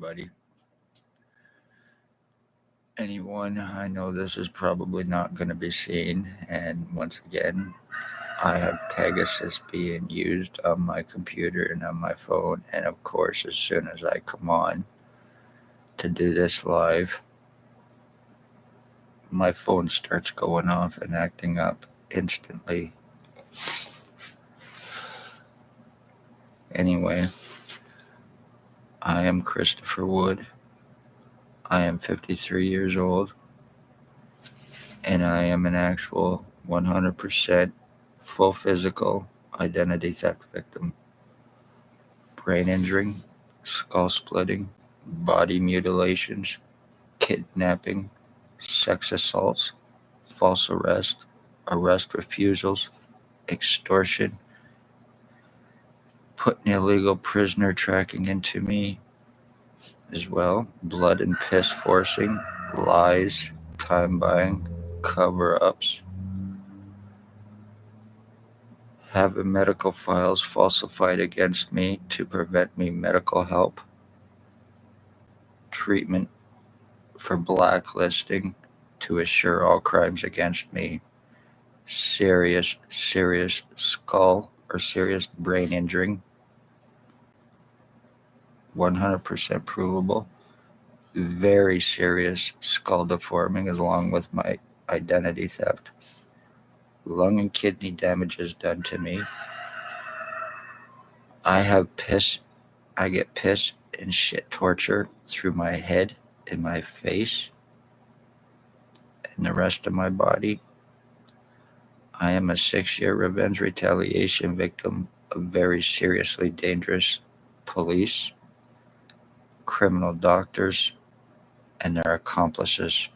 everybody. Anyone, I know this is probably not going to be seen, and once again, I have Pegasus being used on my computer and on my phone, and of course, as soon as I come on to do this live, my phone starts going off and acting up instantly. Anyway, I am Christopher Wood. I am 53 years old, and I am an actual 100% full physical identity theft victim. Brain injury, skull splitting, body mutilations, kidnapping, sex assaults, false arrest refusals, extortion, putting illegal prisoner tracking into me as well, blood and piss forcing, lies, time buying, cover ups, having medical files falsified against me to prevent me medical help, treatment for blacklisting to assure all crimes against me, serious skull or serious brain injury, 100% provable, very serious skull deforming along with my identity theft, lung and kidney damages done to me. I get piss and shit torture through my head and my face and the rest of my body. I am a 6-year revenge retaliation victim of very seriously dangerous police, criminal doctors, and their accomplices,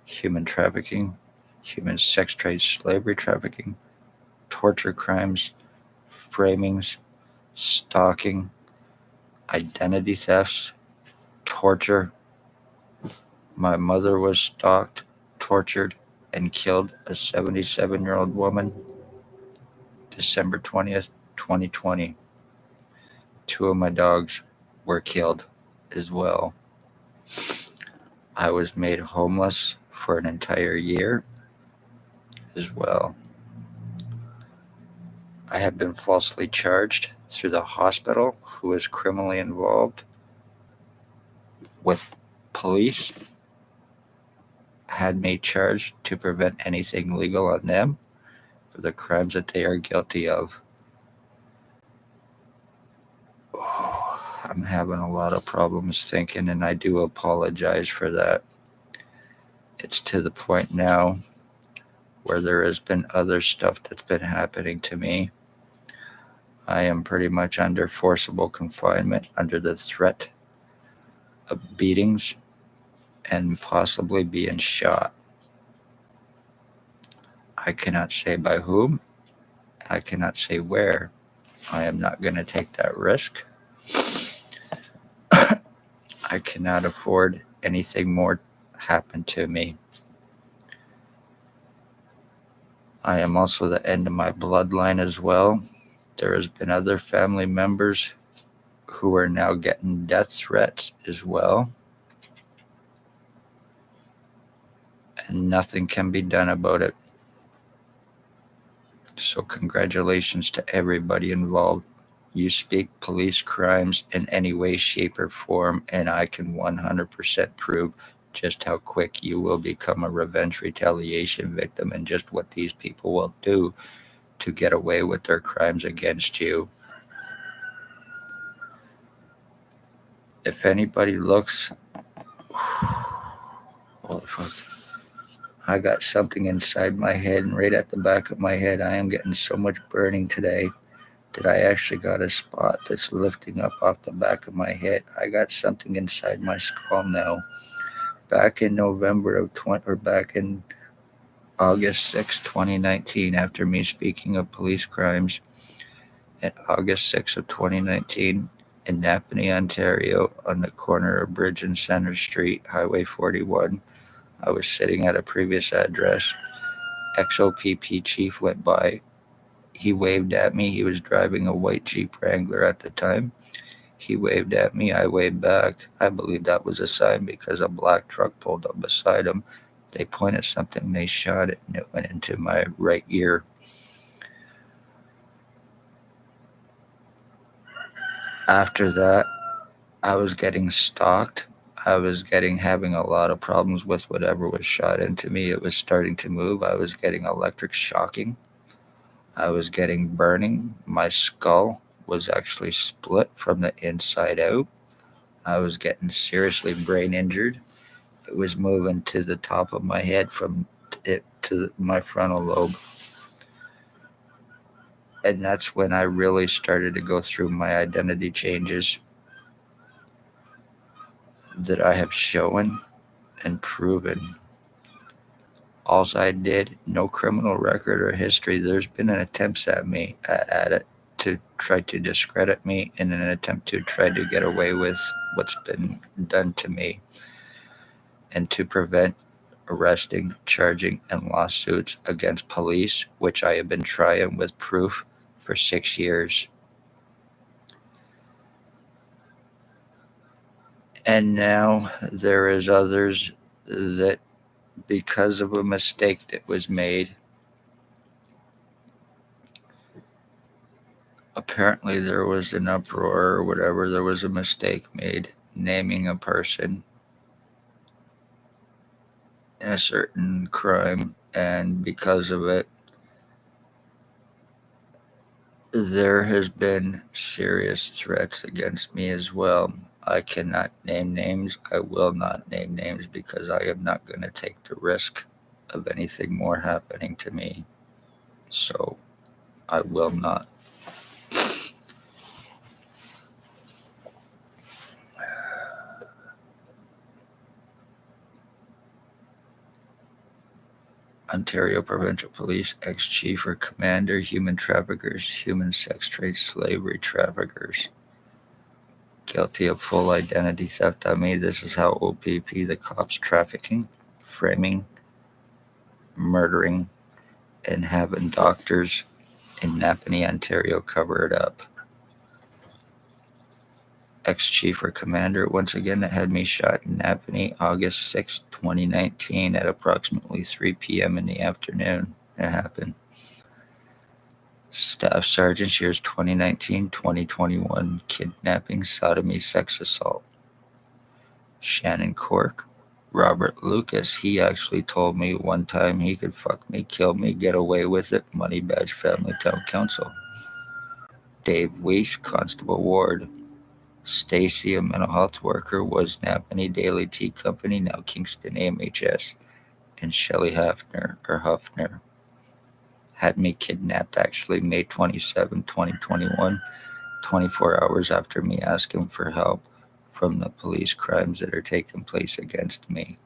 human trafficking, human sex trade, slavery trafficking, torture crimes, framings, stalking, identity thefts, torture. My mother was stalked, tortured, and killed, a 77-year-old woman, December 20th, 2020. 2 of my dogs were killed as well. I was made homeless for an entire year as well. I have been falsely charged through the hospital, who is criminally involved with police, had me charged to prevent anything legal on them for the crimes that they are guilty of. I'm having a lot of problems thinking, and I do apologize for that. It's to the point now where there has been other stuff that's been happening to me. I am pretty much under forcible confinement under the threat of beatings and possibly being shot. I cannot say by whom. I cannot say where. I am not going to take that risk. I cannot afford anything more happen to me. I am also the end of my bloodline as well. There has been other family members who are now getting death threats as well. And nothing can be done about it. So congratulations to everybody involved. You speak police crimes in any way, shape, or form, and I can 100% prove just how quick you will become a revenge retaliation victim and just what these people will do to get away with their crimes against you. If anybody looks... Holy fuck. I got something inside my head, and right at the back of my head, I am getting so much burning today that I actually got a spot that's lifting up off the back of my head. I got something inside my skull now. Back in back in August 6, 2019, after me speaking of police crimes, at August 6 of 2019, in Napanee, Ontario, on the corner of Bridge and Center Street, Highway 41, I was sitting at a previous address. XOPP chief went by. He waved at me. He was driving a white Jeep Wrangler at the time. He waved at me. I waved back. I believe that was a sign because a black truck pulled up beside him. They pointed something, they shot it, and it went into my right ear. After that, I was getting stalked. I was having a lot of problems with whatever was shot into me. It was starting to move. I was getting electric shocking. I was getting burning. My skull was actually split from the inside out. I was getting seriously brain injured. It was moving to the top of my head from it to my frontal lobe. And that's when I really started to go through my identity changes that I have shown and proven. Alls I did, no criminal record or history. There's been an attempt at it to try to discredit me in an attempt to try to get away with what's been done to me and to prevent arresting, charging, and lawsuits against police, which I have been trying with proof for 6 years. And now there is others that, because of a mistake that was made, apparently there was an uproar or whatever, there was a mistake made naming a person in a certain crime, and because of it, there has been serious threats against me as well. I cannot name names. I will not name names because I am not going to take the risk of anything more happening to me. So I will not. Ontario Provincial Police, ex-chief or commander, human traffickers, human sex trade, slavery traffickers. Guilty of full identity theft on me. This is how OPP, the cops, trafficking, framing, murdering, and having doctors in Napanee, Ontario cover it up. Ex-chief or commander, once again, that had me shot in Napanee, August 6, 2019 at approximately 3 p.m. in the afternoon. It happened. Staff Sergeant, years 2019-2021, kidnapping, sodomy, sex assault. Shannon Cork, Robert Lucas, he actually told me one time he could fuck me, kill me, get away with it. Money Badge Family Town Council. Dave Weiss, Constable Ward. Stacy, a mental health worker, was Napanee Daily Tea Company, now Kingston AMHS. And Shelley Huffner, had me kidnapped actually May 27, 2021, 24 hours after me asking for help from the police crimes that are taking place against me.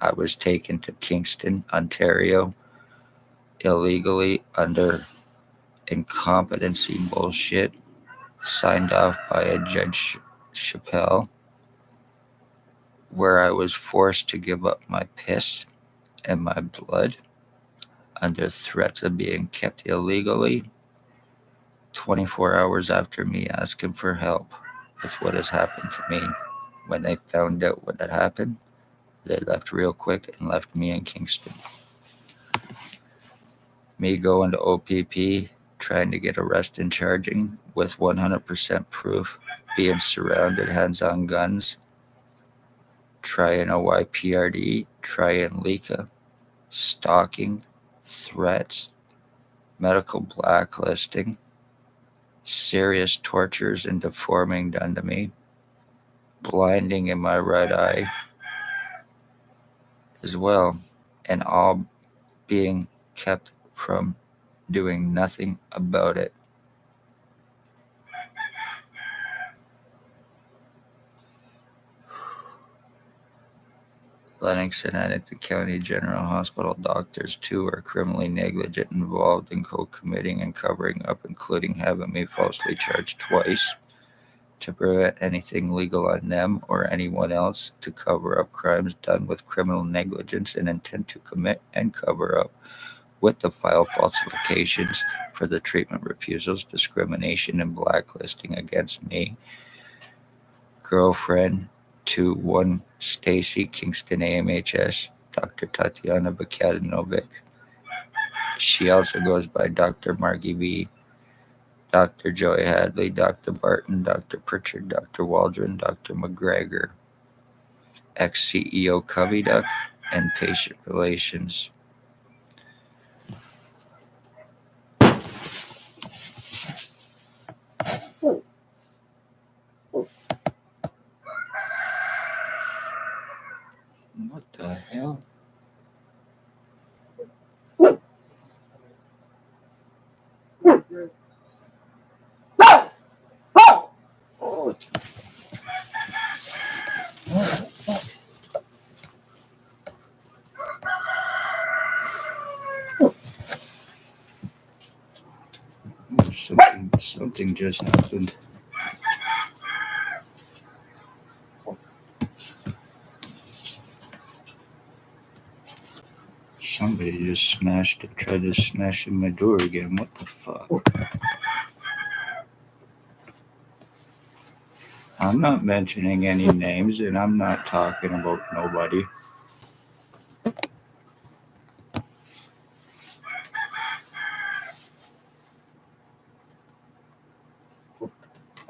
I was taken to Kingston, Ontario, illegally under incompetency bullshit, signed off by a Judge Chappelle, where I was forced to give up my piss and my blood under threats of being kept illegally 24 hours after me asking for help with what has happened to me. When they found out what had happened, they left real quick and left me in Kingston. Me going to OPP, trying to get arrested and charging with 100% proof, being surrounded, hands on guns, trying OYPRD, trying LICA, stalking, threats, medical blacklisting, serious tortures and deforming done to me, blinding in my right eye as well, and all being kept from doing nothing about it. Lennox and Addington County General Hospital doctors, too, are criminally negligent, involved in co-committing and covering up, including having me falsely charged twice to prevent anything legal on them or anyone else, to cover up crimes done with criminal negligence and intent to commit and cover up with the file falsifications for the treatment refusals, discrimination, and blacklisting against me, girlfriend to one Stacy Kingston AMHS, Dr. Tatiana Bakadinovic. She also goes by Dr. Margie B, Dr. Joy Hadley, Dr. Barton, Dr. Pritchard, Dr. Waldron, Dr. McGregor, ex-CEO Covey Duck, and patient relations. What the hell? Something just happened. Somebody just tried to smash in my door again. What the fuck? I'm not mentioning any names, and I'm not talking about nobody.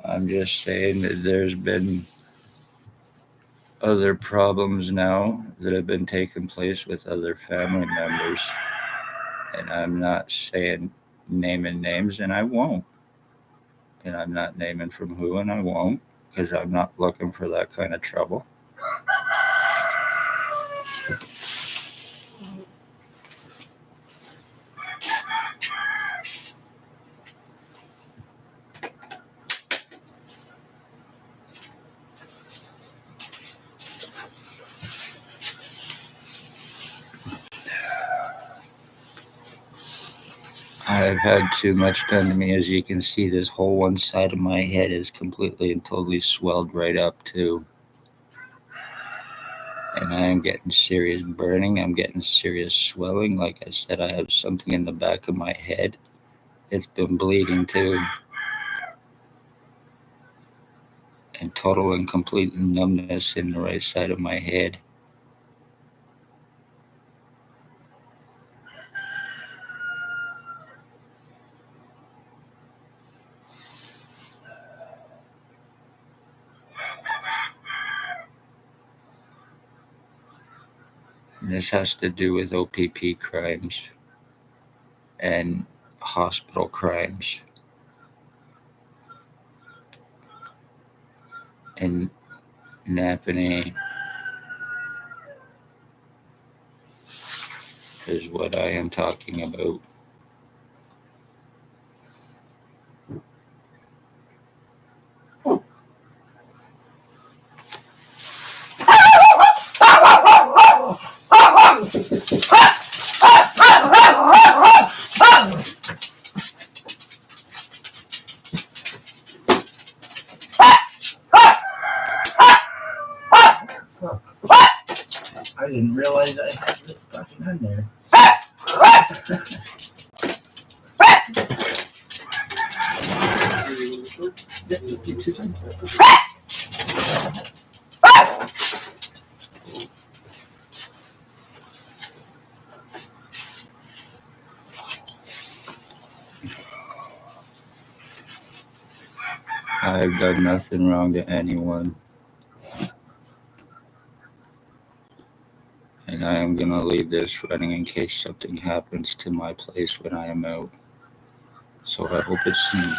I'm just saying that there's been other problems now that have been taking place with other family members. And I'm not saying naming names, and I won't. And I'm not naming from who, and I won't, because I'm not looking for that kind of trouble. I've had too much done to me. As you can see, this whole one side of my head is completely and totally swelled right up too. And I am getting serious burning. I'm getting serious swelling. Like I said, I have something in the back of my head. It's been bleeding too. And total and complete numbness in the right side of my head. And this has to do with OPP crimes and hospital crimes and Napanee is what I am talking about. I didn't realize I had this fucking in there. I've done nothing wrong to anyone. And I am going to leave this running in case something happens to my place when I am out. So I hope it's seen.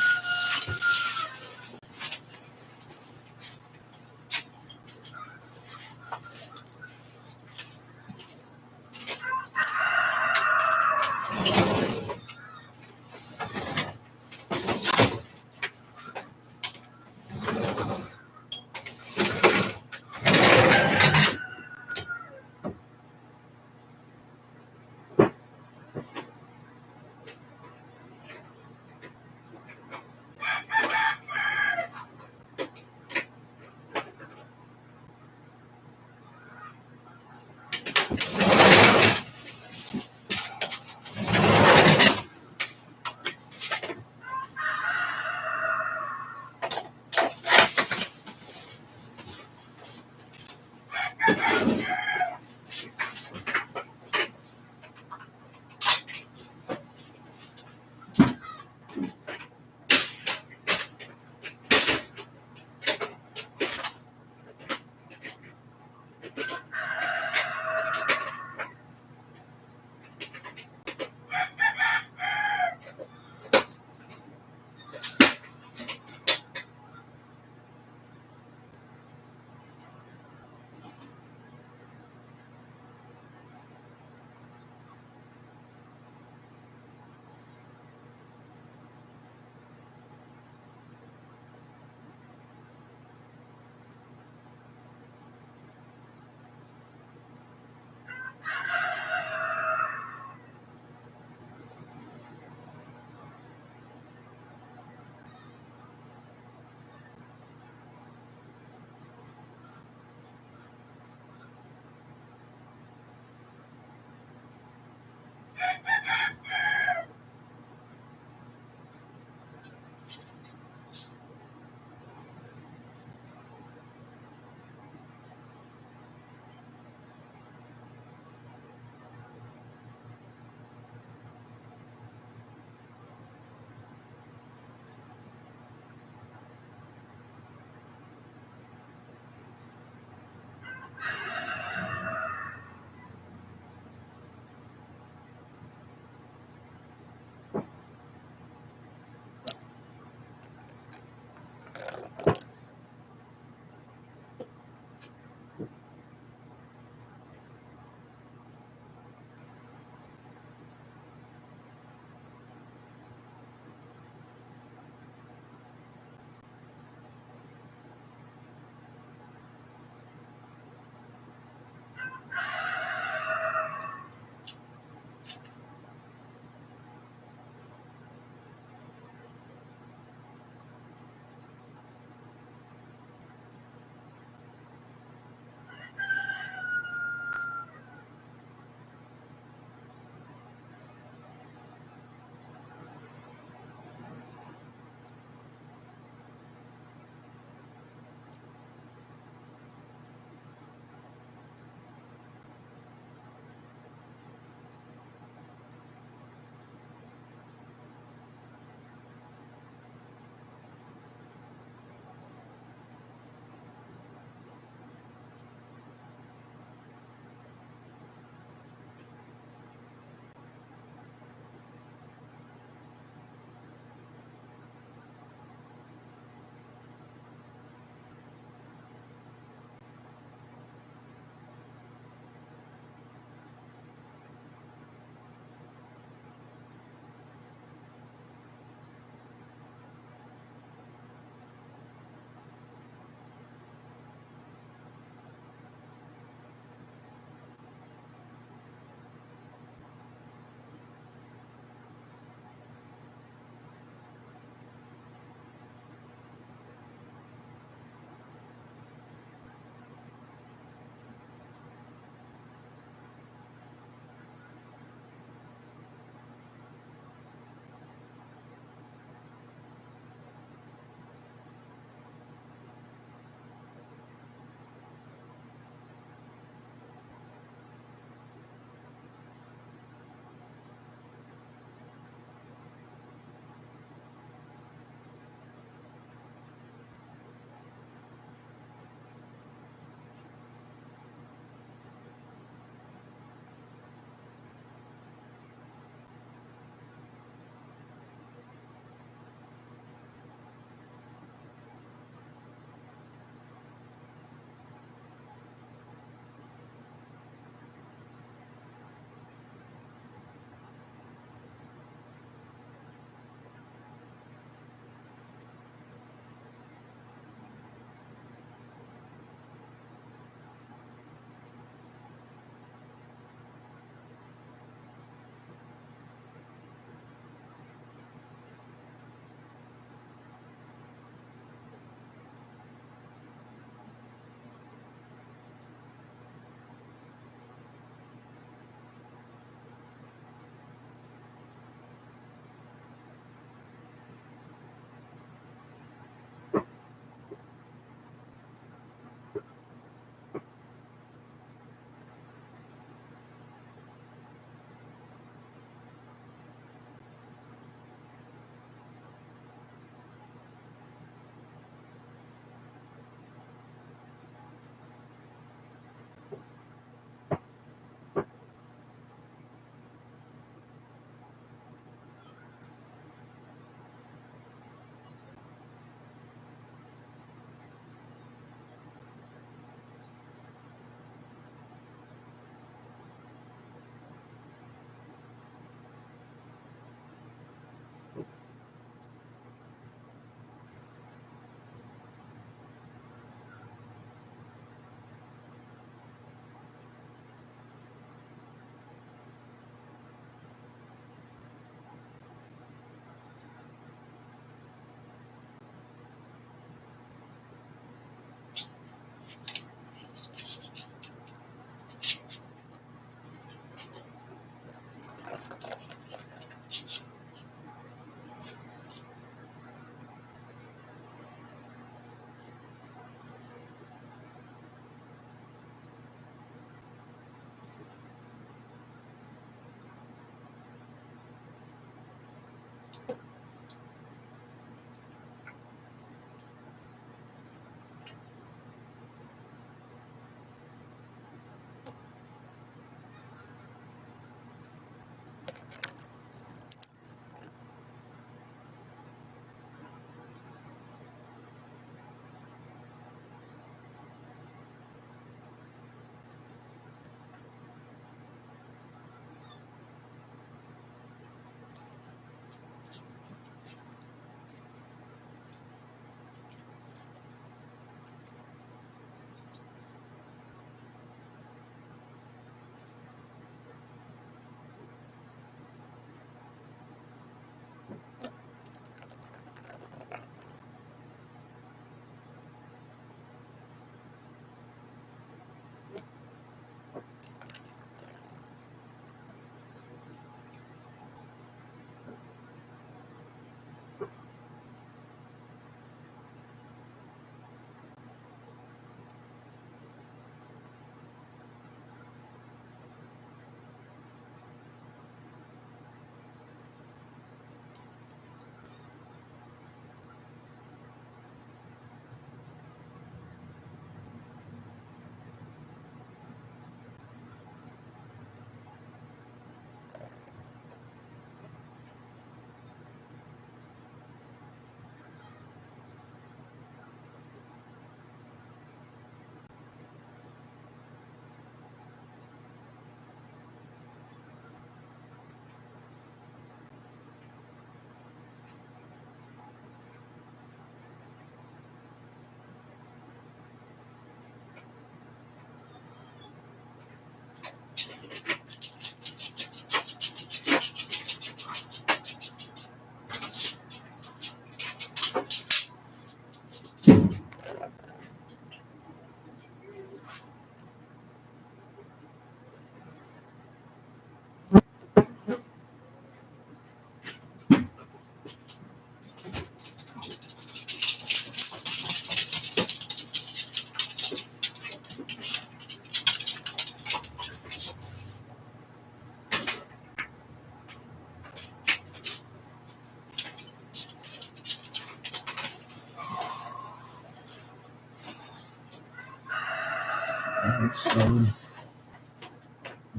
It's slowed.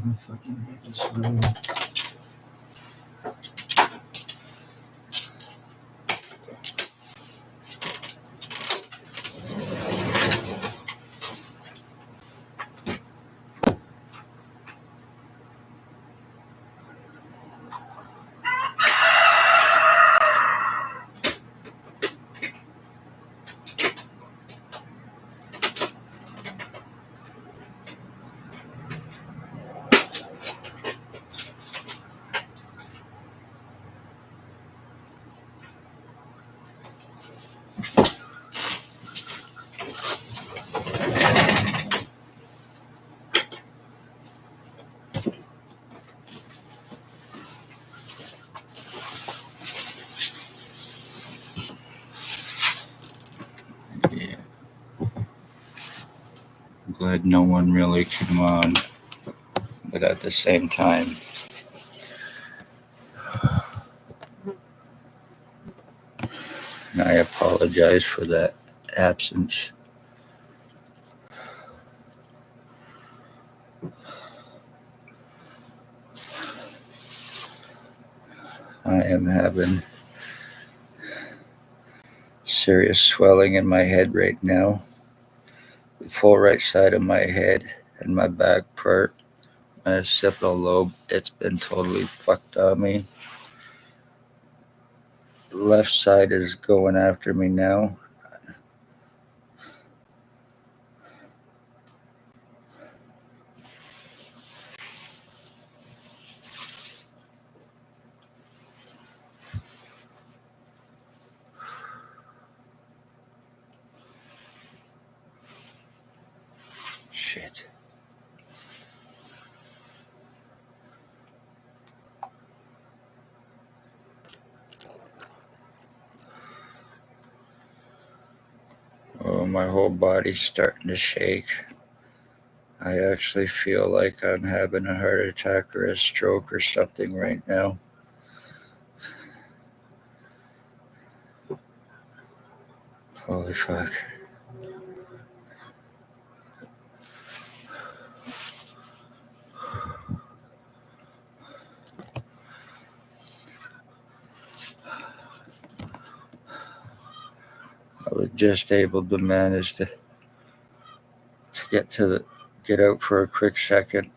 I'm fucking make it slow. Yeah. I'm glad no one really came on, but at the same time, I apologize for that absence. I am having serious swelling in my head right now. The full right side of my head and my back part, my occipital lobe, it's been totally fucked on me. The left side is going after me now. Shit. Oh, my whole body's starting to shake. I actually feel like I'm having a heart attack or a stroke or something right now. Holy fuck. I was just able to manage to get out for a quick second.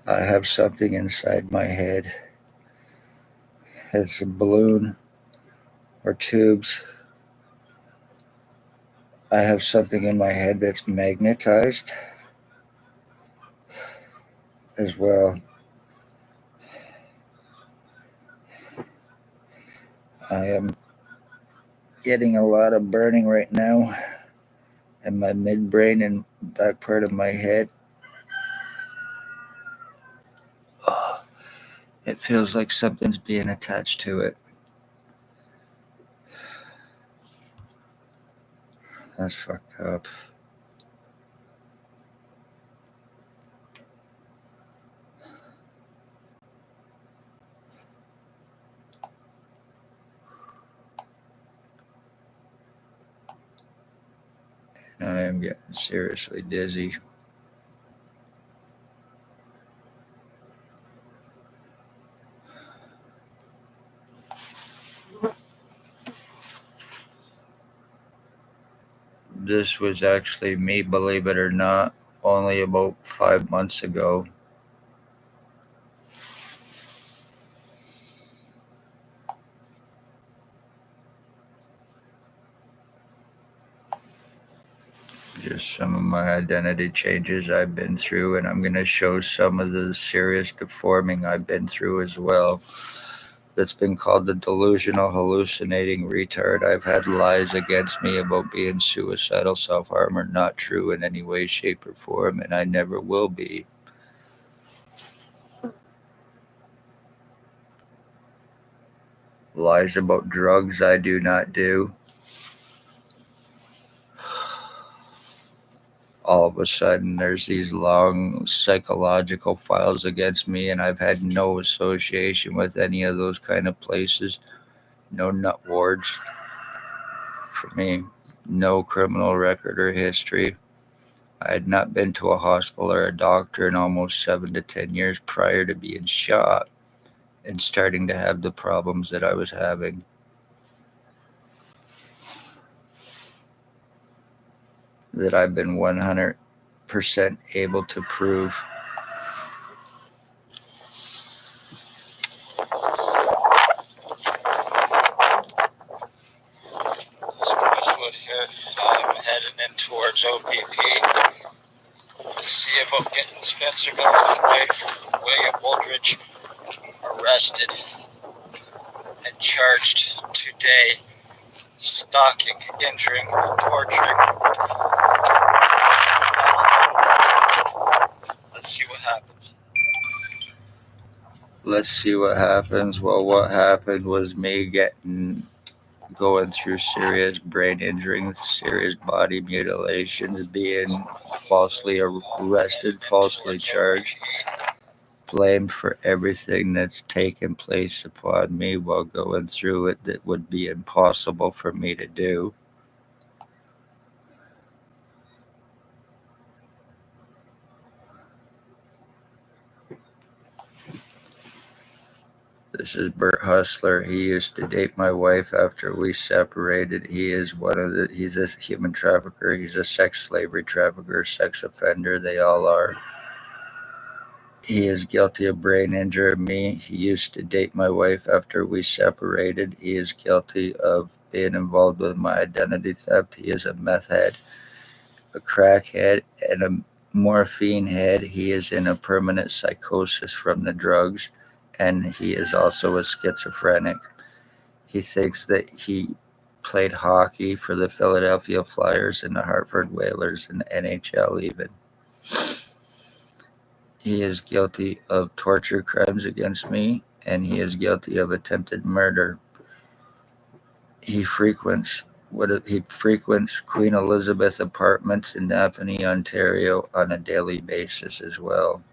I have something inside my head. It's a balloon or tubes. I have something in my head that's magnetized as well. I am getting a lot of burning right now in my midbrain and back part of my head. Oh, it feels like something's being attached to it. That's fucked up. I am getting seriously dizzy. This was actually me, believe it or not, only about 5 months ago. Just some of my identity changes I've been through, and I'm going to show some of the serious deforming I've been through as well. That's been called the delusional hallucinating retard. I've had lies against me about being suicidal, self-harm are not true in any way, shape, or form, and I never will be. Lies about drugs I do not do. all of a sudden there's these long psychological files against me, and I've had no association with any of those kind of places. No nut wards for me, no criminal record or history. I had not been to a hospital or a doctor in almost 7 to 10 years prior to being shot and starting to have the problems that I was having. That I've been 100% able to prove. This Chriswood here, I'm heading in towards OPP to see about getting Spencer Miller's wife, William Woldridge, arrested and charged today, stalking, injuring, torturing. Let's see what happens. Let's see what happens. Well, what happened was me going through serious brain injury, serious body mutilations, being falsely arrested, falsely charged, blamed for everything that's taken place upon me while going through it that would be impossible for me to do. This is Bert Hustler. He used to date my wife after we separated. He's a human trafficker. He's a sex slavery trafficker, sex offender. They all are. He is guilty of brain injuring me. He used to date my wife after we separated. He is guilty of being involved with my identity theft. He is a meth head, a crackhead, and a morphine head. He is in a permanent psychosis from the drugs, and he is also a schizophrenic. He thinks that he played hockey for the Philadelphia Flyers and the Hartford Whalers in the NHL even. He is guilty of torture crimes against me, and he is guilty of attempted murder. He frequents Queen Elizabeth Apartments in Napanee, Ontario on a daily basis as well.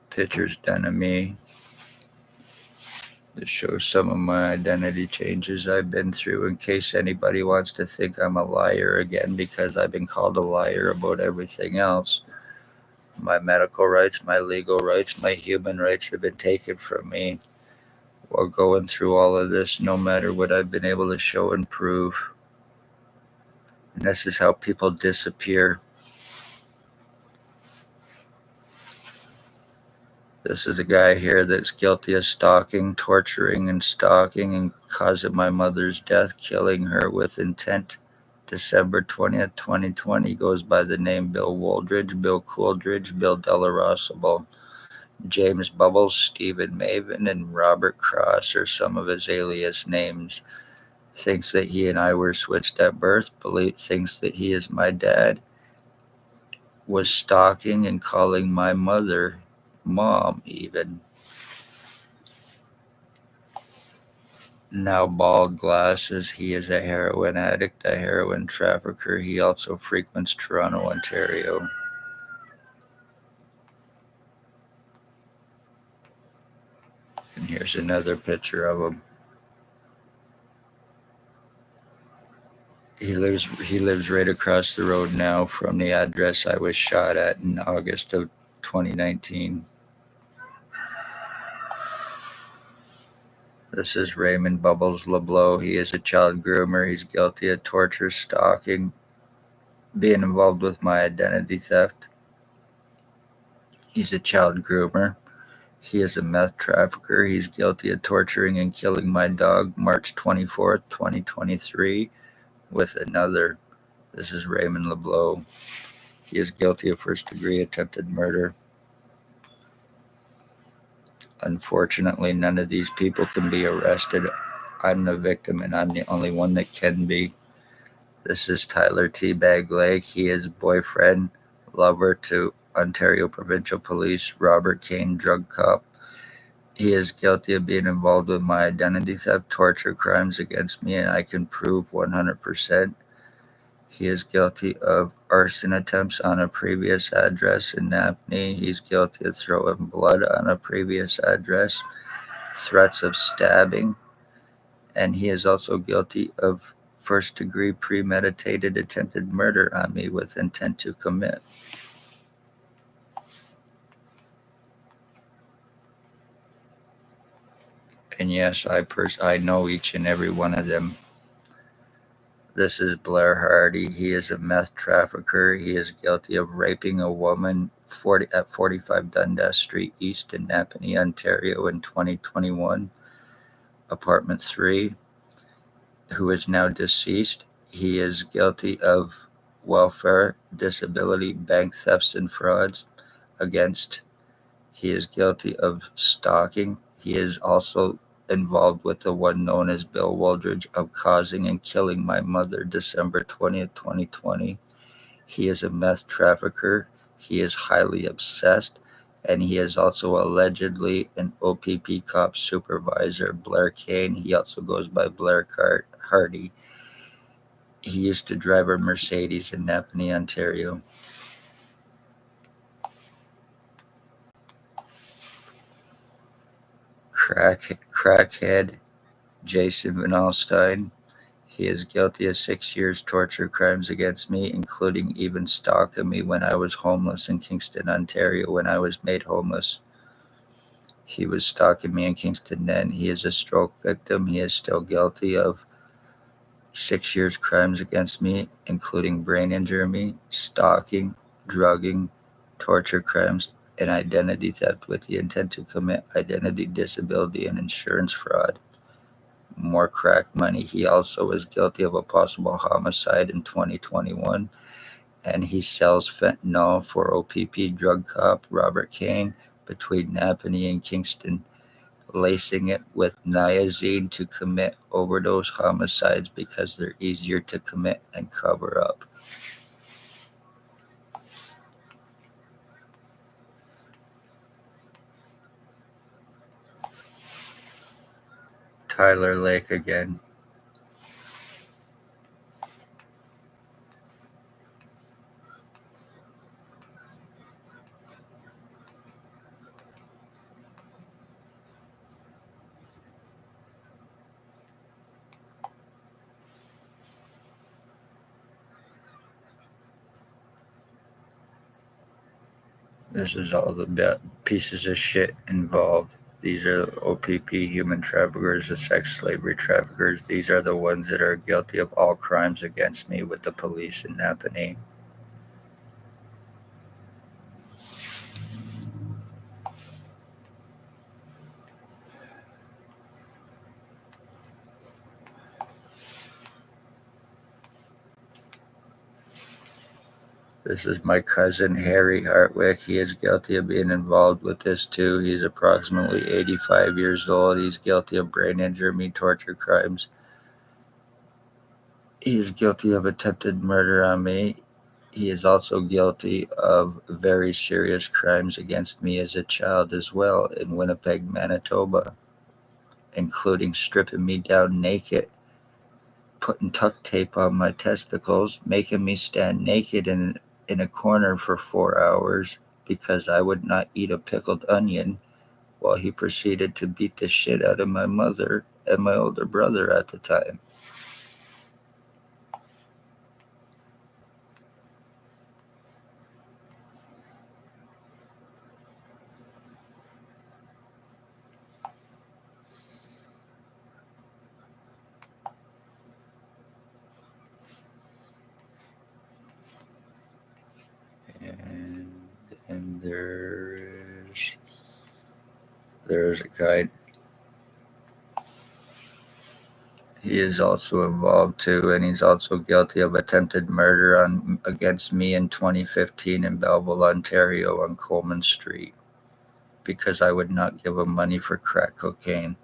Pictures done of me. This shows some of my identity changes I've been through in case anybody wants to think I'm a liar again, because I've been called a liar about everything else. My medical rights, my legal rights, my human rights have been taken from me while going through all of this, no matter what I've been able to show and prove. And this is how people disappear. This is a guy here that's guilty of stalking, torturing, and stalking and causing my mother's death, killing her with intent. December 20th, 2020, goes by the name Bill Woldridge, Bill Cooldridge, Bill Delarosable. James Bubbles, Stephen Maven, and Robert Cross are some of his alias names. Thinks that he and I were switched at birth, thinks that he is my dad, was stalking and calling my mother mom even. Now bald glasses. He is a heroin addict, a heroin trafficker. He also frequents Toronto, Ontario. And here's another picture of him. He lives right across the road now from the address I was shot at in August of 2019. This is Raymond Bubbles LeBlanc. He is a child groomer. He's guilty of torture, stalking, being involved with my identity theft. He's a child groomer. He is a meth trafficker. He's guilty of torturing and killing my dog March 24th, 2023 with another. This is Raymond LeBlanc. He is guilty of first-degree attempted murder. Unfortunately, none of these people can be arrested. I'm the victim, and I'm the only one that can be. This is Tyler Teabag Lake. He is boyfriend, lover to Ontario Provincial Police, Robert Kane, drug cop. He is guilty of being involved with my identity theft, torture, crimes against me, and I can prove 100%. He is guilty of arson attempts on a previous address in Napanee. He's guilty of throwing blood on a previous address, threats of stabbing, and he is also guilty of first-degree premeditated attempted murder on me with intent to commit. And yes, I know each and every one of them. This is Blair Hardy. He is a meth trafficker. He is guilty of raping a woman at 45 Dundas Street East in Napanee, Ontario in 2021, apartment 3, who is now deceased. He is guilty of welfare, disability, bank thefts, and frauds against. He is guilty of stalking. He is also involved with the one known as Bill Wooldridge of causing and killing my mother December 20th, 2020. He is a meth trafficker. He is highly obsessed, and he is also allegedly an OPP cop supervisor, Blair Kane. He also goes by Blair Hardy. He used to drive a Mercedes in Napanee, Ontario. Crackhead Jason Van Alstyne. He is guilty of 6 years torture crimes against me, including even stalking me when I was homeless in Kingston, Ontario, when I was made homeless. He was stalking me in Kingston then. He is a stroke victim. He is still guilty of 6 years crimes against me, including brain injury, stalking, drugging, torture crimes, and identity theft with the intent to commit identity disability and insurance fraud. More crack money. He also is guilty of a possible homicide in 2021, and he sells fentanyl for OPP drug cop Robert Kane between Napanee and Kingston, lacing it with niacin to commit overdose homicides because they're easier to commit and cover up. Tyler Lake again. This is all the pieces of shit involved. These are OPP human traffickers, the sex slavery traffickers. These are the ones that are guilty of all crimes against me with the police in Napanee. This is my cousin, Harry Hartwick. He is guilty of being involved with this too. He's approximately 85 years old. He's guilty of brain injury, torture crimes. He is guilty of attempted murder on me. He is also guilty of very serious crimes against me as a child as well in Winnipeg, Manitoba, including stripping me down naked, putting tuck tape on my testicles, making me stand naked in a corner for 4 hours because I would not eat a pickled onion, while he proceeded to beat the shit out of my mother and my older brother at the time. And there's a guy. He is also involved too, and he's also guilty of attempted murder against me in 2015 in Belleville, Ontario, on Coleman Street, because I would not give him money for crack cocaine.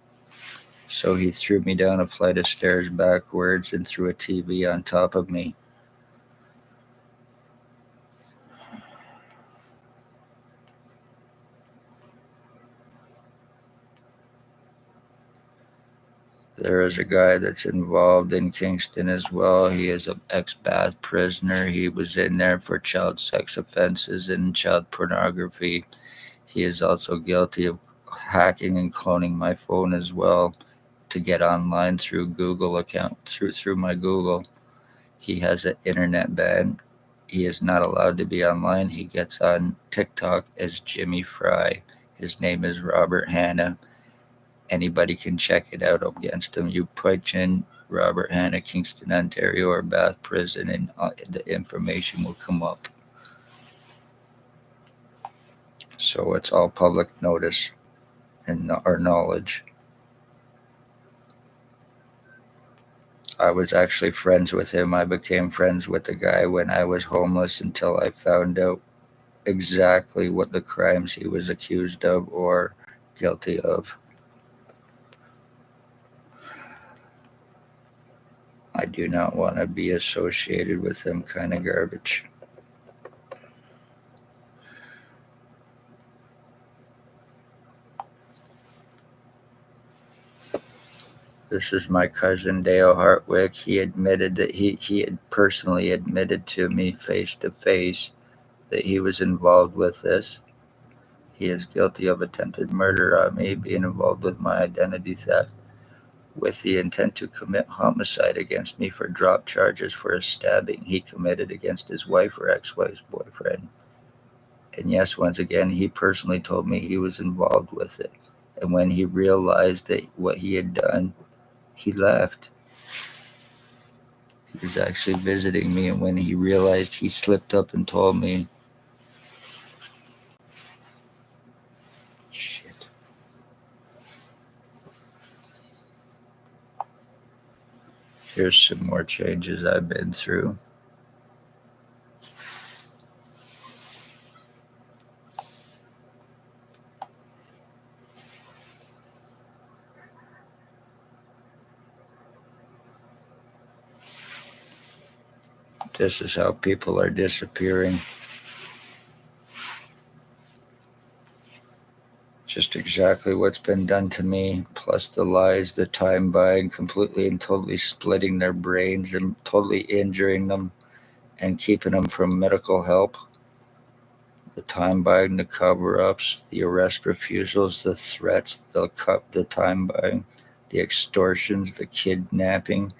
So he threw me down a flight of stairs backwards and threw a TV on top of me. There is a guy that's involved in Kingston as well. He is an ex-Bath prisoner. He was in there for child sex offenses and child pornography. He is also guilty of hacking and cloning my phone as well to get online through Google account through my Google. He has an internet ban. He is not allowed to be online. He gets on TikTok as Jimmy Fry. His name is Robert Hanna. Anybody can check it out against him. You punch in Robert Hanna, Kingston, Ontario, or Bath Prison, and the information will come up. So it's all public notice and our knowledge. I was actually friends with him. I became friends with the guy when I was homeless until I found out exactly what the crimes he was accused of or guilty of. I do not want to be associated with them kind of garbage. This is my cousin Dale Hartwick. He admitted that he had personally admitted to me face to face that he was involved with this. He is guilty of attempted murder on me, being involved with my identity theft, with the intent to commit homicide against me for drop charges for a stabbing he committed against his wife or ex-wife's boyfriend. And yes, once again, he personally told me he was involved with it. And when he realized that what he had done, he left. He was actually visiting me, and when he realized, he slipped up and told me, shit. Here's some more changes I've been through. This is how people are disappearing. Just exactly what's been done to me, plus the lies, the time buying, completely and totally splitting their brains and totally injuring them and keeping them from medical help. The time buying, the cover-ups, the arrest refusals, the threats, the time buying, the extortions, the kidnapping,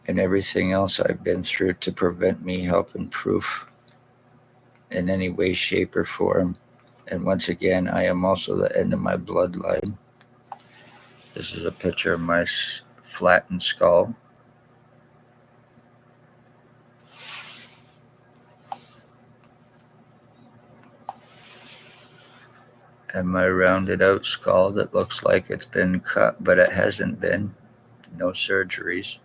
and everything else I've been through to prevent me helping proof in any way, shape, or form. And once again, I am also the end of my bloodline. This is a picture of my flattened skull. And my rounded out skull that looks like it's been cut, but it hasn't been. No surgeries.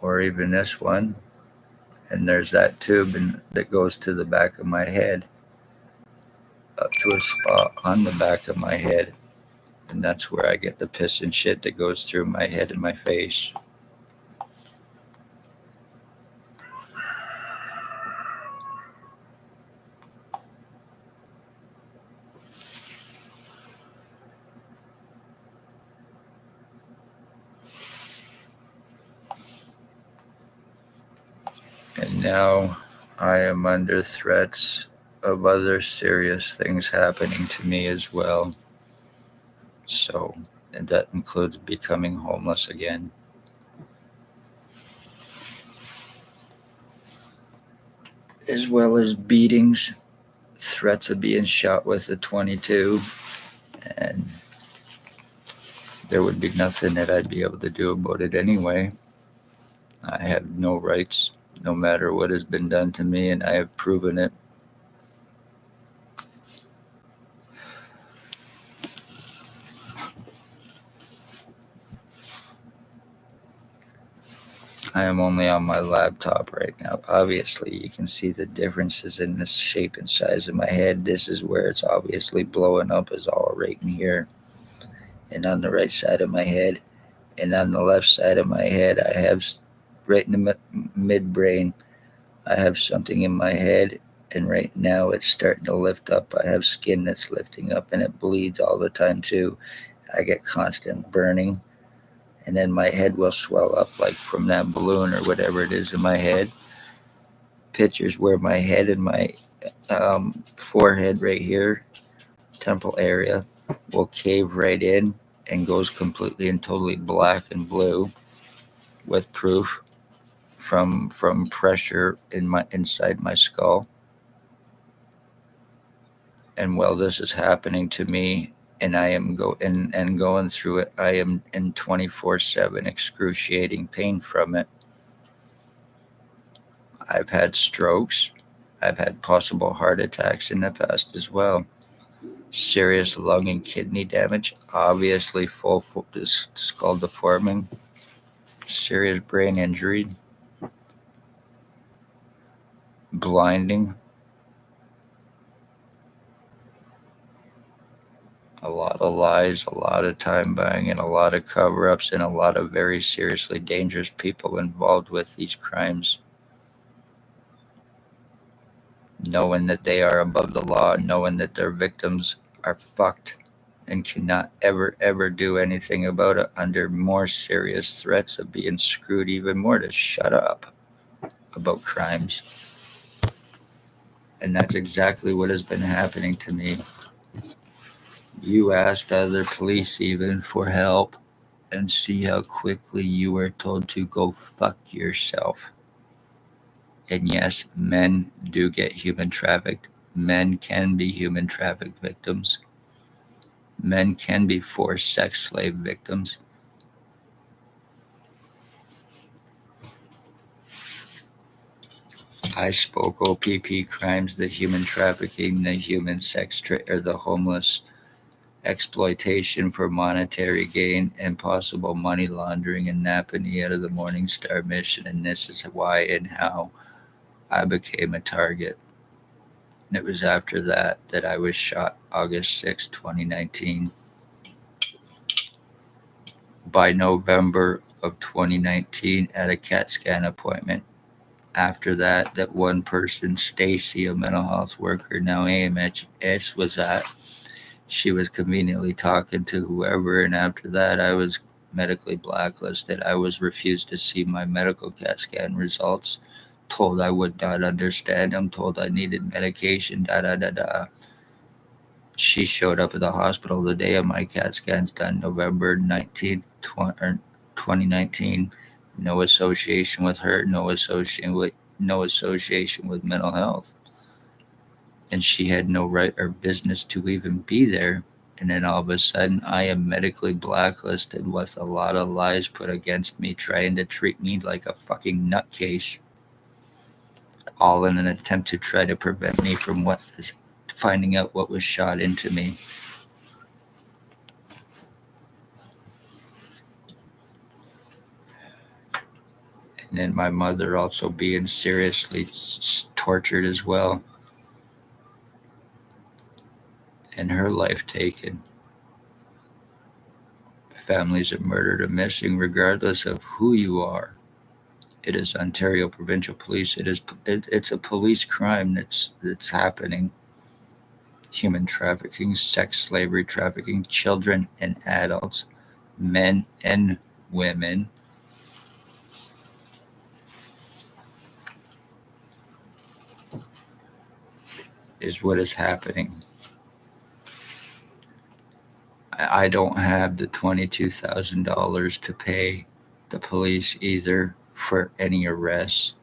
Or even this one. And there's that tube that goes to the back of my head, up to a spot on the back of my head. And that's where I get the piss and shit that goes through my head and my face. And now I am under threats of other serious things happening to me as well. So, and that includes becoming homeless again. As well as beatings, threats of being shot with a 22, and there would be nothing that I'd be able to do about it anyway. I have no rights, no matter what has been done to me, and I have proven it. I am only on my laptop right now. Obviously, you can see the differences in the shape and size of my head. This is where it's obviously blowing up, is all right in here. And on the right side of my head, and on the left side of my head, I have right in the midbrain, I have something in my head. And right now, it's starting to lift up. I have skin that's lifting up, and it bleeds all the time, too. I get constant burning, and then my head will swell up like from that balloon or whatever it is in my head. Pictures where my head and my forehead right here, temple area, will cave right in and goes completely and totally black and blue, with proof from pressure in my inside my skull. And while this is happening to me, and I am going through it, I am in 24/7 excruciating pain from it. I've had strokes. I've had possible heart attacks in the past as well. Serious lung and kidney damage, obviously full skull deforming, serious brain injury, blinding, a lot of lies, a lot of time buying, and a lot of cover ups, and a lot of very seriously dangerous people involved with these crimes, knowing that they are above the law, knowing that their victims are fucked and cannot ever do anything about it, under more serious threats of being screwed even more to shut up about crimes. And that's exactly what has been happening to me. You asked other police even for help, and see how quickly you were told to go fuck yourself. And yes, men do get human trafficked. Men can be human trafficked victims. Men can be forced sex slave victims. I spoke OPP crimes, the human trafficking, the human sex trade, or the homeless exploitation for monetary gain, and possible money laundering and napping out of the Morning Star mission. And this is why and how I became a target. And it was after that that I was shot August 6, 2019. By November of 2019, at a CAT scan appointment. After that, that one person, Stacy, a mental health worker, now AMHS, was at. She was conveniently talking to whoever, and after that, I was medically blacklisted. I was refused to see my medical CAT scan results, told I would not understand them, told I needed medication, da da da da. She showed up at the hospital the day of my CAT scans done, November 19th, 2019. No association with her, no association with mental health. And she had no right or business to even be there. And then all of a sudden, I am medically blacklisted with a lot of lies put against me, trying to treat me like a fucking nutcase, all in an attempt to try to prevent me from finding out what was shot into me. And then my mother also being seriously tortured as well, and her life taken. Families are murdered or missing regardless of who you are. It is Ontario provincial police. It's a police crime that's happening. Human trafficking, sex slavery trafficking, children and adults, men and women. Is what is happening. I don't have the $22,000 to pay the police either for any arrests.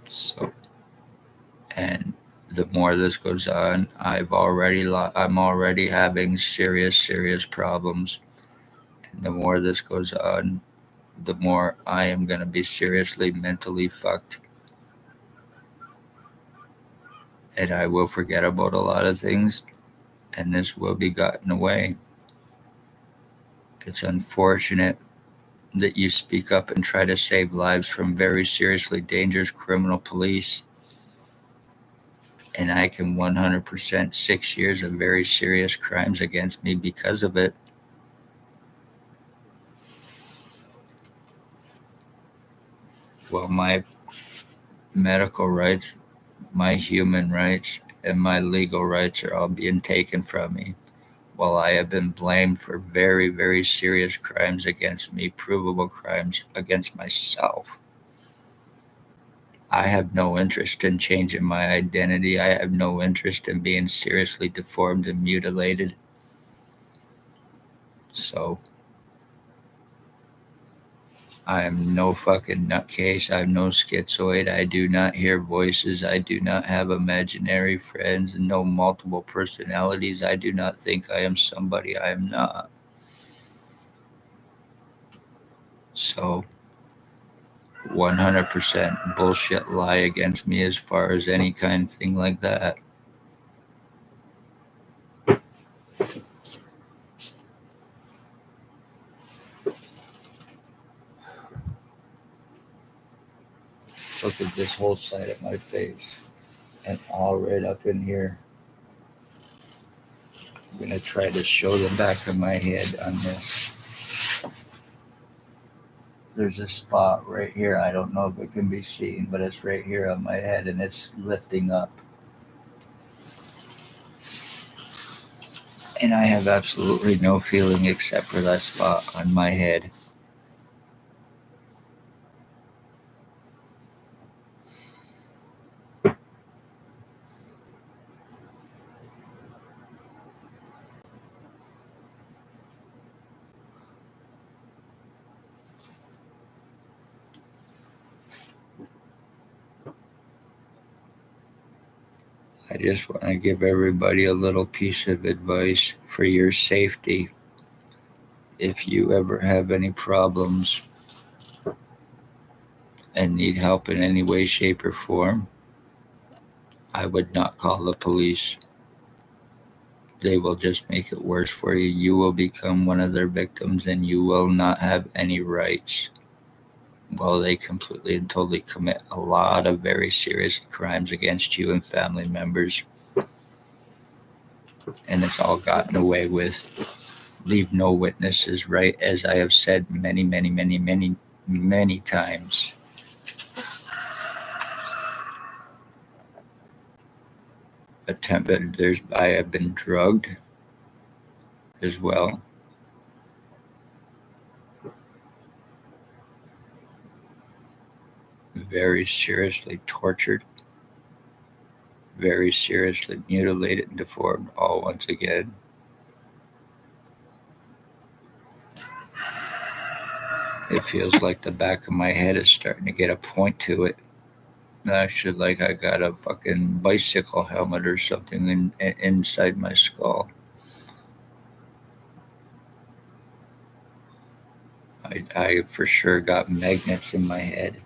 So, and the more this goes on, I'm already having serious problems. And the more this goes on, the more I am going to be seriously mentally fucked. And I will forget about a lot of things, and this will be gotten away. It's unfortunate that you speak up and try to save lives from very seriously dangerous criminal police. And I can 100% 6 years of very serious crimes against me because of it. Well, my medical rights, my human rights, and my legal rights are all being taken from me, while I have been blamed for very, very serious crimes against me, provable crimes against myself. I have no interest in changing my identity. I have no interest in being seriously deformed and mutilated. So I am no fucking nutcase. I'm no schizoid. I do not hear voices. I do not have imaginary friends and no multiple personalities. I do not think I am somebody I am not. So 100% bullshit lie against me as far as any kind of thing like that. Look at this whole side of my face and all right up in here. I'm going to try to show the back of my head on this. There's a spot right here. I don't know if it can be seen, but it's right here on my head and it's lifting up. And I have absolutely no feeling except for that spot on my head. I just want to give everybody a little piece of advice for your safety. If you ever have any problems and need help in any way, shape, or form, I would not call the police. They will just make it worse for you. You will become one of their victims and you will not have any rights. Well, they completely and totally commit a lot of very serious crimes against you and family members. And it's all gotten away with. Leave no witnesses, right? As I have said many, many, many, many, many times. I have been drugged as well. Very seriously tortured, very seriously mutilated and deformed, all once again. It feels like the back of my head is starting to get a point to it. Actually, like I got a fucking bicycle helmet or something inside my skull. I for sure got magnets in my head.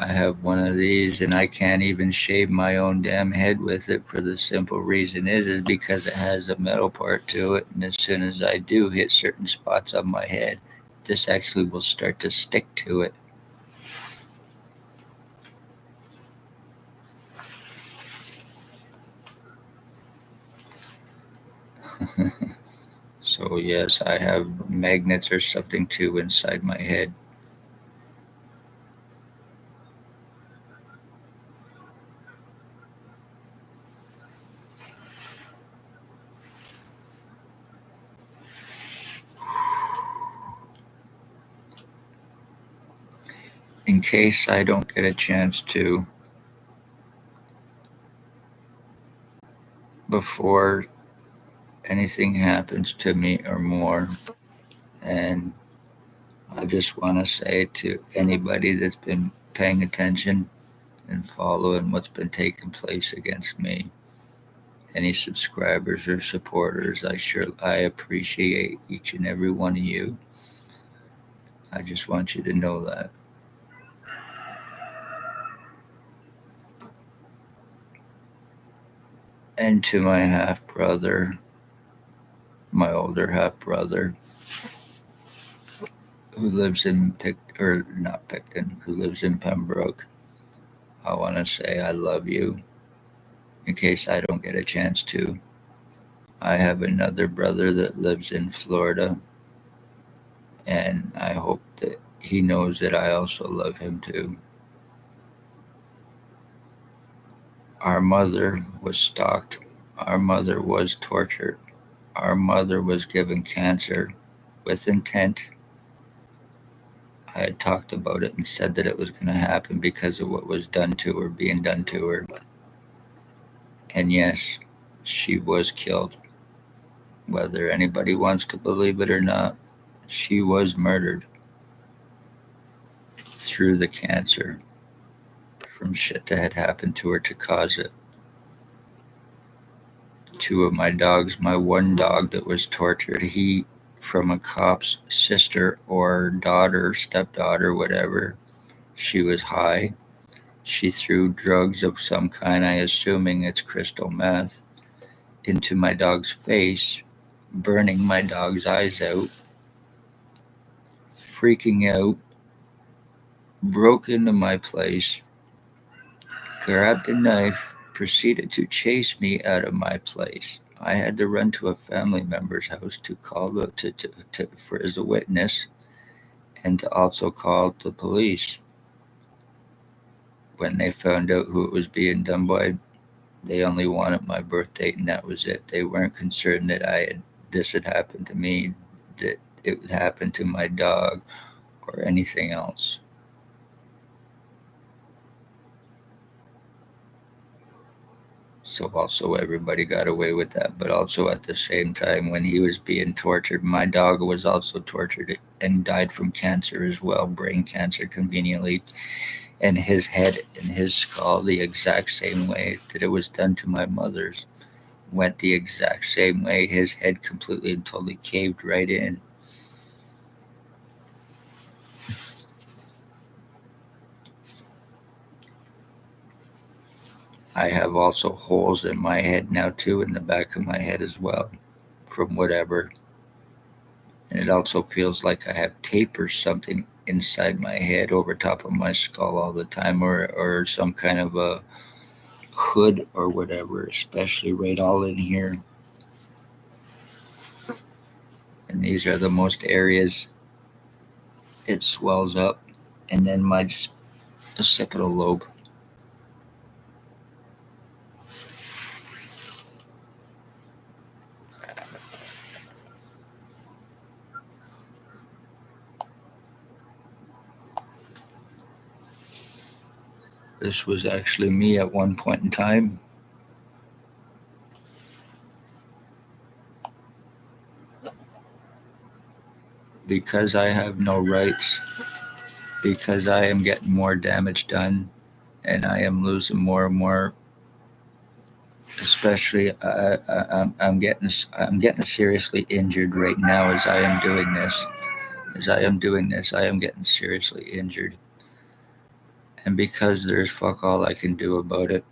I have one of these and I can't even shave my own damn head with it for the simple reason is because it has a metal part to it, and as soon as I do hit certain spots on my head, this actually will start to stick to it. So yes, I have magnets or something too inside my head. In case I don't get a chance to, before anything happens to me or more, and I just want to say to anybody that's been paying attention and following what's been taking place against me, any subscribers or supporters, I appreciate each and every one of you. I just want you to know that. And to my half brother, my older half brother, who lives in who lives in Pembroke. I want to say I love you in case I don't get a chance to. I have another brother that lives in Florida, and I hope that he knows that I also love him too. Our mother was stalked. Our mother was tortured. Our mother was given cancer with intent. I had talked about it and said that it was going to happen because of what was done to her, being done to her. And yes, she was killed. Whether anybody wants to believe it or not, she was murdered through the cancer from shit that had happened to her to cause it. Two of my dogs, my one dog that was tortured, he, from a cop's sister or daughter, stepdaughter, whatever, she was high. She threw drugs of some kind, I assuming it's crystal meth, into my dog's face, burning my dog's eyes out, freaking out, broke into my place, grabbed a knife, proceeded to chase me out of my place. I had to run to a family member's house to call for as a witness and to also call the police. When they found out who it was being done by, they only wanted my birth date and that was it. They weren't concerned that this had happened to me, that it would happen to my dog or anything else. So also everybody got away with that, but also at the same time when he was being tortured, my dog was also tortured and died from cancer as well, brain cancer conveniently, and his head and his skull the exact same way that it was done to my mother's went the exact same way. His head completely and totally caved right in. I have also holes in my head now too, in the back of my head as well, from whatever. And it also feels like I have tape or something inside my head over top of my skull all the time, or some kind of a hood or whatever, especially right all in here. And these are the most areas it swells up. And then my occipital lobe. This was actually me at one point in time. Because I have no rights, because I am getting more damage done, and I am losing more and more. Especially, I'm getting seriously injured right now as I am doing this. As I am doing this, I am getting seriously injured, and because there's fuck all I can do about it.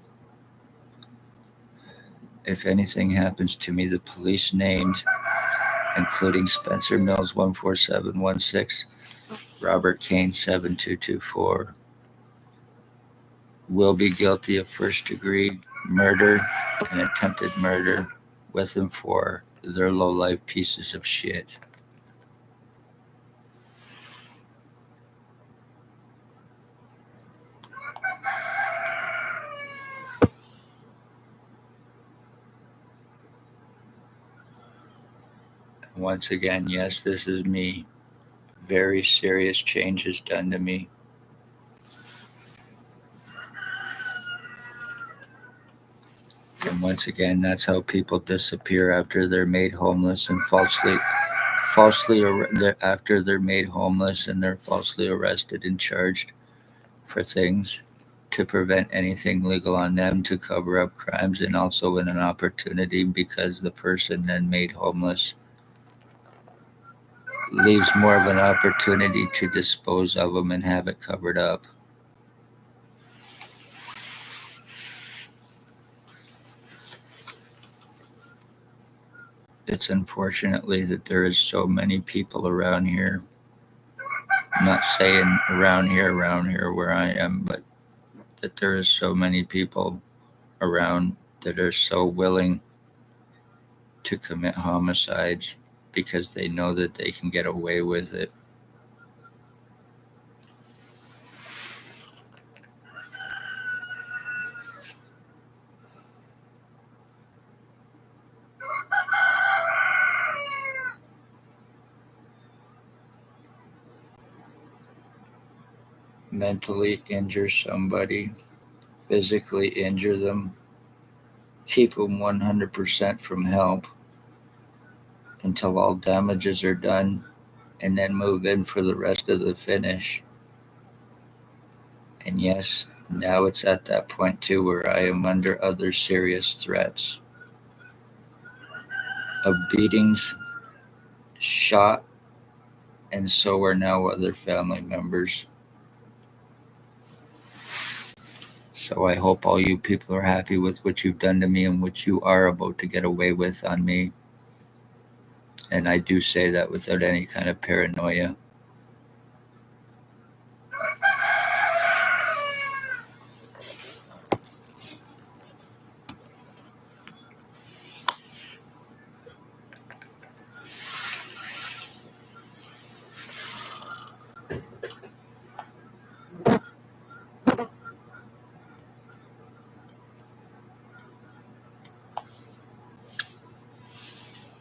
If anything happens to me, the police names, including Spencer Mills 14716, Robert Kane 7224, will be guilty of first-degree murder and attempted murder with and for their low-life pieces of shit. Once again, yes, this is me. Very serious changes done to me. And once again, that's how people disappear after they're made homeless and after they're made homeless and they're falsely arrested and charged for things to prevent anything legal on them, to cover up crimes, and also in an opportunity because the person then made homeless leaves more of an opportunity to dispose of them and have it covered up. It's unfortunately that there is so many people around here. I'm not saying around here where I am, but that there is so many people around that are so willing to commit homicides because they know that they can get away with it. Mentally injure somebody, physically injure them, keep them 100% from help until all damages are done, and then move in for the rest of the finish. And yes, now it's at that point too where I am under other serious threats of beatings, shot, and so are now other family members. So I hope all you people are happy with what you've done to me and what you are about to get away with on me. And I do say that without any kind of paranoia.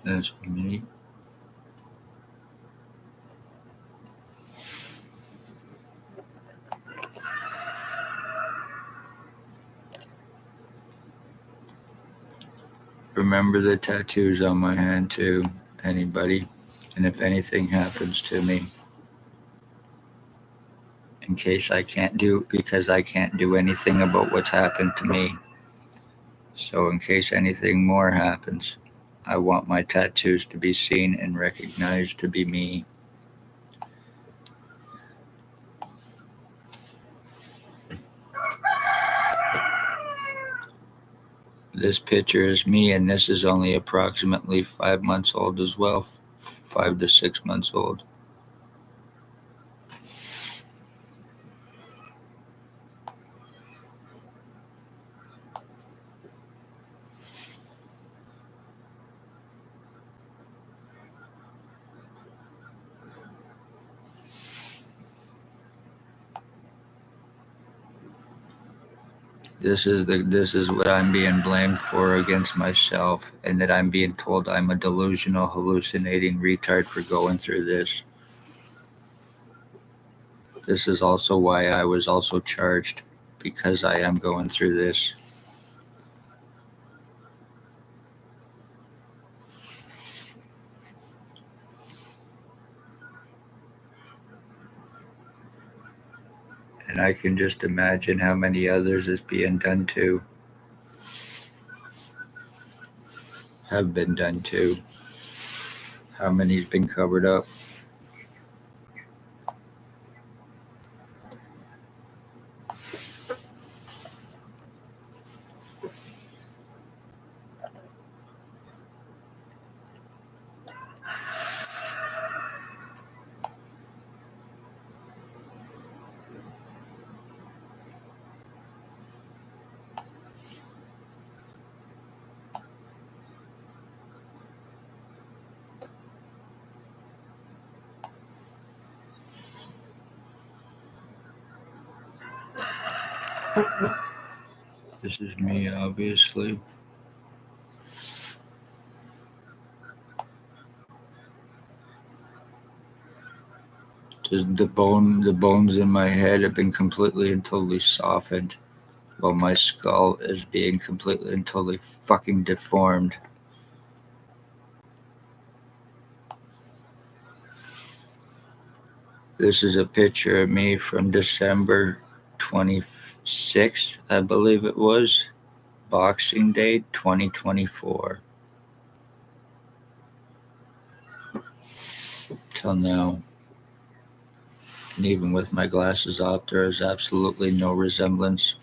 That's me. Remember the tattoos on my hand too, anybody. And if anything happens to me, in case because I can't do anything about what's happened to me. So in case anything more happens, I want my tattoos to be seen and recognized to be me. This picture is me, and this is only approximately 5 months old as well, 5 to 6 months old. This is what I'm being blamed for against myself, and that I'm being told I'm a delusional, hallucinating retard for going through this. This is also why I was also charged, because I am going through this. And I can just imagine how many others is being done to, have been done to, how many's been covered up. This is me, obviously. The bones in my head have been completely and totally softened, while my skull is being completely and totally fucking deformed. This is a picture of me from December 26th, I believe it was, Boxing Day 2024. Till now. And even with my glasses off, there is absolutely no resemblance.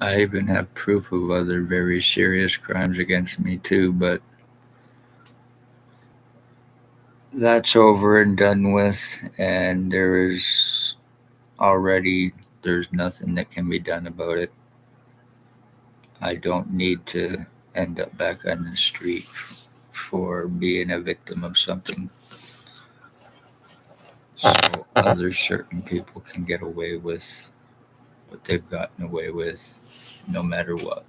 I even have proof of other very serious crimes against me too, but that's over and done with, and there's nothing that can be done about it. I don't need to end up back on the street for being a victim of something. So other certain people can get away with what they've gotten away with no matter what.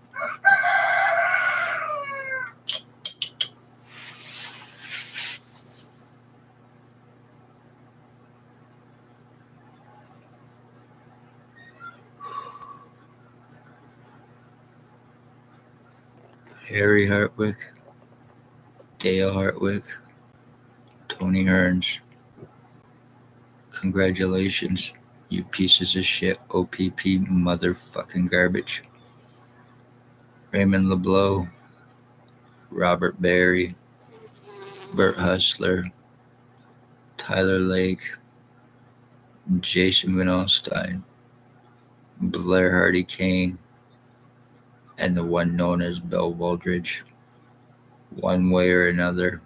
Harry Hartwick, Dale Hartwick, Tony Hearns, congratulations, you pieces of shit OPP motherfucking garbage. Raymond LeBlanc, Robert Barry, Bert Hustler, Tyler Lake, Jason Van Alstyne, Blair Hardy Kane, and the one known as Belle Waldridge. One way or another,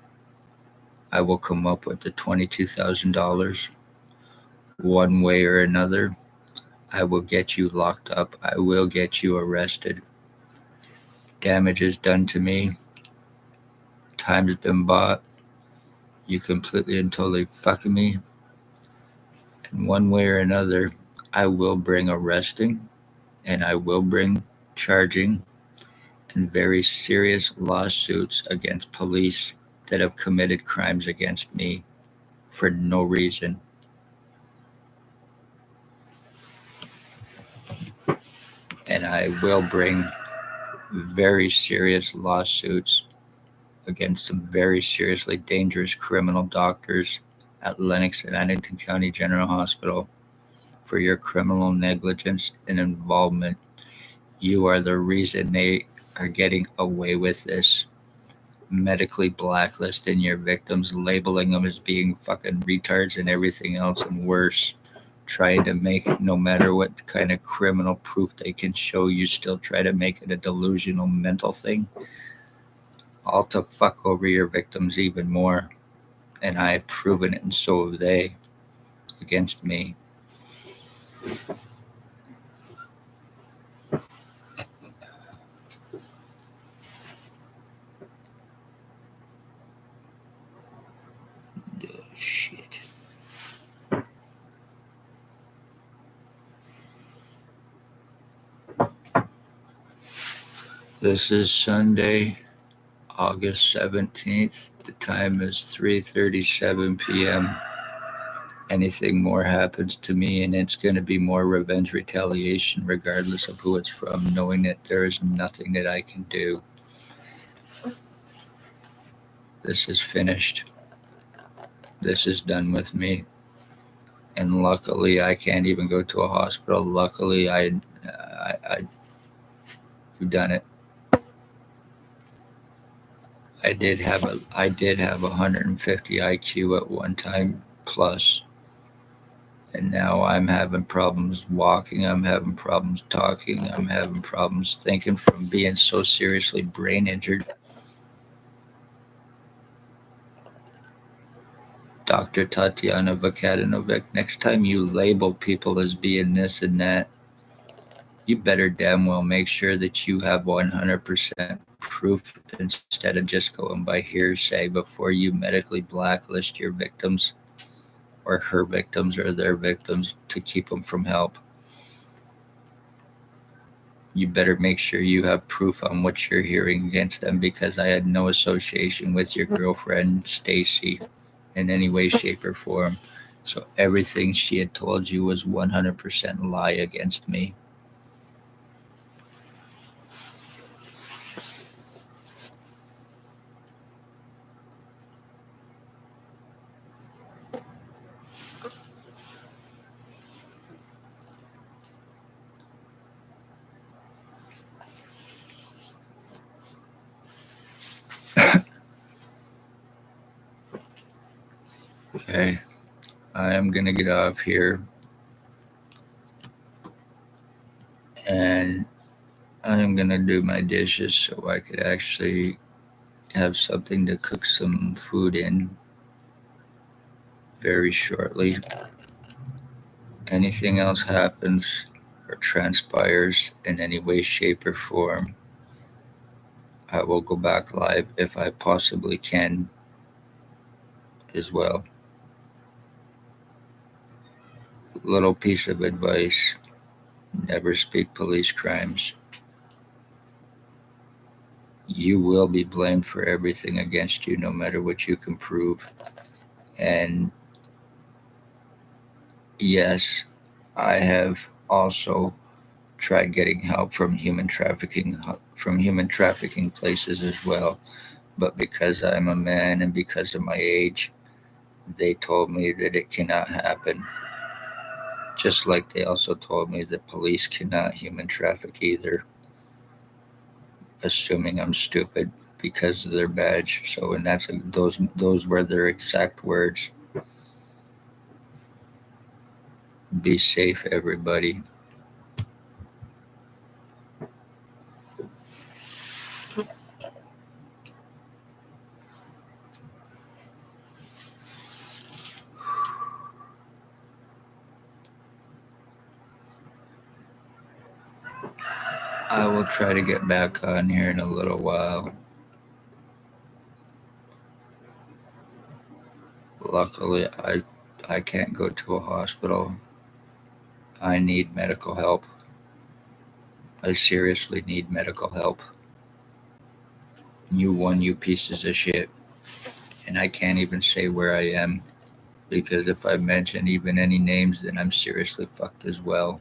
I will come up with the $22,000. One way or another, I will get you locked up. I will get you arrested. Damage is done to me. Time has been bought. You completely and totally fucking me. And one way or another, I will bring arresting and I will bring charging and very serious lawsuits against police that have committed crimes against me for no reason. And I will bring very serious lawsuits against some very seriously dangerous criminal doctors at Lenox and Addington County General Hospital for your criminal negligence and involvement. You are the reason they are getting away with this. Medically blacklisting your victims, labeling them as being fucking retards and everything else and worse. Trying to make it, no matter what kind of criminal proof they can show, you still try to make it a delusional mental thing. All to fuck over your victims even more. And I've proven it, and so have they against me. Oh, shit. This is Sunday, August 17th. The time is 3:37 p.m. Anything more happens to me, and it's going to be more revenge retaliation, regardless of who it's from, knowing that there is nothing that I can do. This is finished. This is done with me. And luckily, I can't even go to a hospital. Luckily, I've done it. I did have 150 IQ at one time plus, and now I'm having problems walking. I'm having problems talking. I'm having problems thinking from being so seriously brain injured. Dr. Tatiana Vakadinovic, next time you label people as being this and that, you better damn well make sure that you have 100% proof instead of just going by hearsay before you medically blacklist your victims or her victims or their victims to keep them from help. You better make sure you have proof on what you're hearing against them, because I had no association with your girlfriend, Stacy, in any way, shape, or form. So everything she had told you was 100% lie against me. Okay, I am going to get off here and I'm gonna do my dishes so I could actually have something to cook some food in very shortly. Anything else happens or transpires in any way, shape, or form, I will go back live if I possibly can as well. Little piece of advice: never speak police crimes. You will be blamed for everything against you, no matter what you can prove. And yes, I have also tried getting help from human trafficking places as well. But because I'm a man and because of my age, they told me that it cannot happen. Just like they also told me that police cannot human traffic either, assuming I'm stupid because of their badge. So, and those were their exact words. Be safe, everybody. I will try to get back on here in a little while. Luckily, I can't go to a hospital. I need medical help. I seriously need medical help. You pieces of shit. And I can't even say where I am because if I mention even any names, then I'm seriously fucked as well.